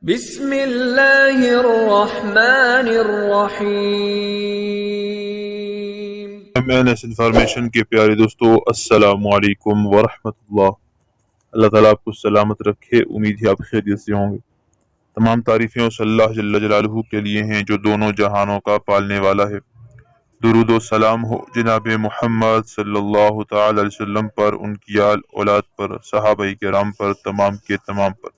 بسم اللہ الرحمن الرحیم۔ MNS انفارمیشن کے پیارے دوستو، السلام علیکم ورحمۃ اللہ۔ اللہ تعالیٰ آپ کو سلامت رکھے، امید ہے آپ خیریت سے ہوں گے۔ تمام تعریفیں اس اللہ جل جلالہ کے لیے ہیں جو دونوں جہانوں کا پالنے والا ہے۔ درود و سلام ہو جناب محمد صلی اللہ تعالی علیہ وسلم پر، ان کی آل اولاد پر، صحابہ کرام پر، تمام کے تمام پر۔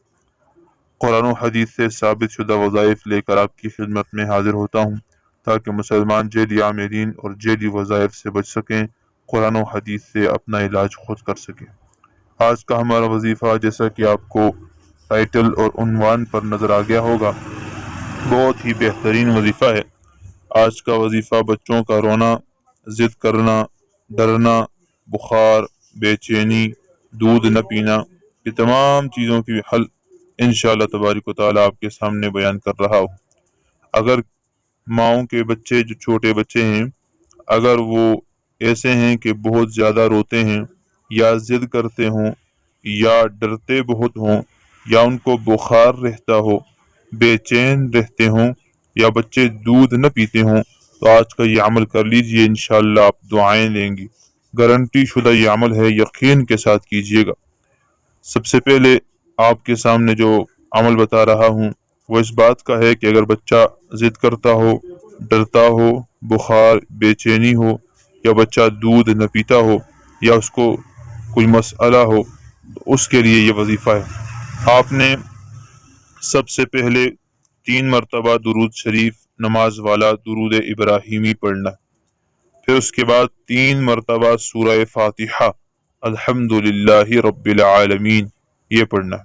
قرآن و حدیث سے ثابت شدہ وظائف لے کر آپ کی خدمت میں حاضر ہوتا ہوں تاکہ مسلمان جعلی عاملین اور جعلی وظائف سے بچ سکیں، قرآن و حدیث سے اپنا علاج خود کر سکیں۔ آج کا ہمارا وظیفہ، جیسا کہ آپ کو ٹائٹل اور عنوان پر نظر آ گیا ہوگا، بہت ہی بہترین وظیفہ ہے۔ آج کا وظیفہ بچوں کا رونا، ضد کرنا، ڈرنا، بخار، بے چینی، دودھ نہ پینا، یہ تمام چیزوں کی حل انشاءاللہ تبارک و تعالیٰ آپ کے سامنے بیان کر رہا ہوں۔ اگر ماؤں کے بچے، جو چھوٹے بچے ہیں، اگر وہ ایسے ہیں کہ بہت زیادہ روتے ہیں یا ضد کرتے ہوں یا ڈرتے بہت ہوں یا ان کو بخار رہتا ہو، بے چین رہتے ہوں یا بچے دودھ نہ پیتے ہوں، تو آج کا یہ عمل کر لیجئے، انشاءاللہ آپ دعائیں لیں گی۔ گارنٹی شدہ یہ عمل ہے، یقین کے ساتھ کیجئے گا۔ سب سے پہلے آپ کے سامنے جو عمل بتا رہا ہوں وہ اس بات کا ہے کہ اگر بچہ ضد کرتا ہو، ڈرتا ہو، بخار، بے چینی ہو، یا بچہ دودھ نہ پیتا ہو، یا اس کو کوئی مسئلہ ہو، تو اس کے لیے یہ وظیفہ ہے۔ آپ نے سب سے پہلے 3 مرتبہ درود شریف نماز والا درود ابراہیمی پڑھنا، پھر اس کے بعد 3 مرتبہ سورہ فاتحہ الحمدللہ رب العالمین یہ پڑھنا،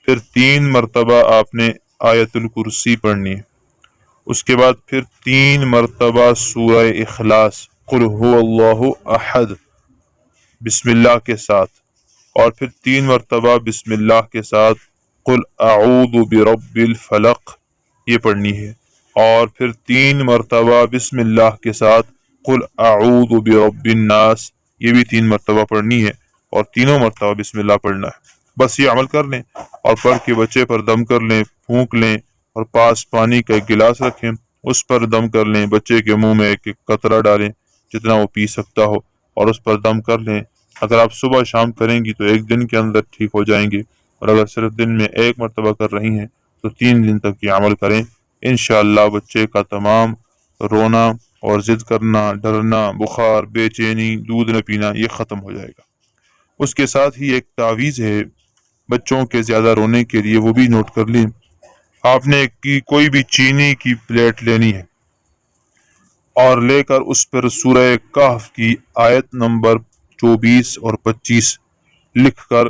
پھر 3 مرتبہ آپ نے آیت الکرسی پڑھنی ہے، اس کے بعد پھر 3 مرتبہ سورہ اخلاص قل هو اللہ احد بسم اللہ کے ساتھ، اور پھر 3 مرتبہ بسم اللہ کے ساتھ قل اعوذ برب الفلق یہ پڑھنی ہے، اور پھر 3 مرتبہ بسم اللہ کے ساتھ قل اعوذ برب الناس یہ بھی 3 مرتبہ پڑھنی ہے، اور تینوں مرتبہ بسم اللہ پڑھنا ہے۔ بس یہ عمل کر لیں اور پڑھ کے بچے پر دم کر لیں، پھونک لیں، اور پاس پانی کا ایک گلاس رکھیں، اس پر دم کر لیں، بچے کے منہ میں ایک ایک قطرہ ڈالیں جتنا وہ پی سکتا ہو، اور اس پر دم کر لیں۔ اگر آپ صبح شام کریں گی تو 1 دن کے اندر ٹھیک ہو جائیں گے، اور اگر صرف دن میں 1 مرتبہ کر رہی ہیں تو 3 دن تک یہ عمل کریں، انشاءاللہ بچے کا تمام رونا اور ضد کرنا، ڈرنا، بخار، بے چینی، دودھ نہ پینا یہ ختم ہو جائے گا۔ اس کے ساتھ ہی ایک تعویذ ہے بچوں کے زیادہ رونے کے لیے، وہ بھی نوٹ کر لیں۔ آپ نے کوئی بھی چینی کی پلیٹ لینی ہے اور لے کر اس پر سورہ کہف کی آیت نمبر 24 اور 25 لکھ کر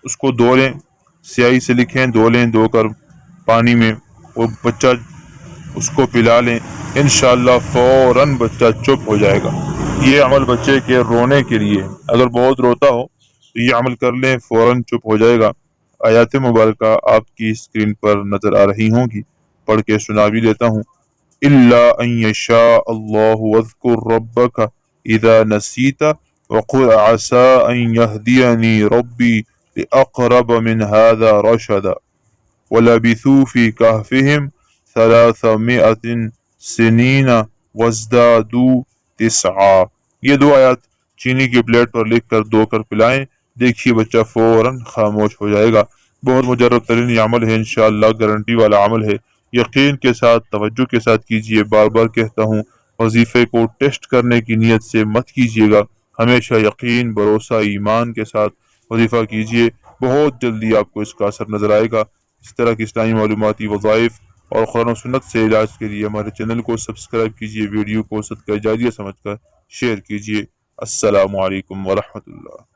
اس کو دھو لیں، سیاہی سے لکھیں، دھو لیں، دھو کر پانی میں وہ بچہ اس کو پلا لیں، انشاءاللہ فوراً بچہ چپ ہو جائے گا۔ یہ عمل بچے کے رونے کے لیے، اگر بہت روتا ہو تو یہ عمل کر لیں، فوراً چپ ہو جائے گا۔ آیات مبارکہ آپ کی اسکرین پر نظر آ رہی ہوں گی، پڑھ کے سنا بھی لیتا ہوں۔ الا ان یشاء اللہ واذکر ربک اذا نسیت وقل عسى ان يهديني ربي لاقرب من هذا رشدا ولبثوا في كهفهم 300 سنين وازدادوا 9۔ یہ 2 آیات چینی کی پلیٹ پر لکھ کر دھو کر پلائیں، دیکھیے بچہ فوراً خاموش ہو جائے گا۔ بہت مجرب ترین یہ عمل ہے، انشاءاللہ گارنٹی والا عمل ہے، یقین کے ساتھ، توجہ کے ساتھ کیجئے۔ بار بار کہتا ہوں، وظیفے کو ٹیسٹ کرنے کی نیت سے مت کیجئے گا، ہمیشہ یقین، بھروسہ، ایمان کے ساتھ وظیفہ کیجئے، بہت جلدی آپ کو اس کا اثر نظر آئے گا۔ اس طرح کی اسلامی معلوماتی وظائف اور قرآن و سنت سے علاج کے لیے ہمارے چینل کو سبسکرائب کیجئے، ویڈیو کو صدقہ جاریہ سمجھ کر شیئر کیجئے۔ السلام علیکم ورحمۃ اللہ۔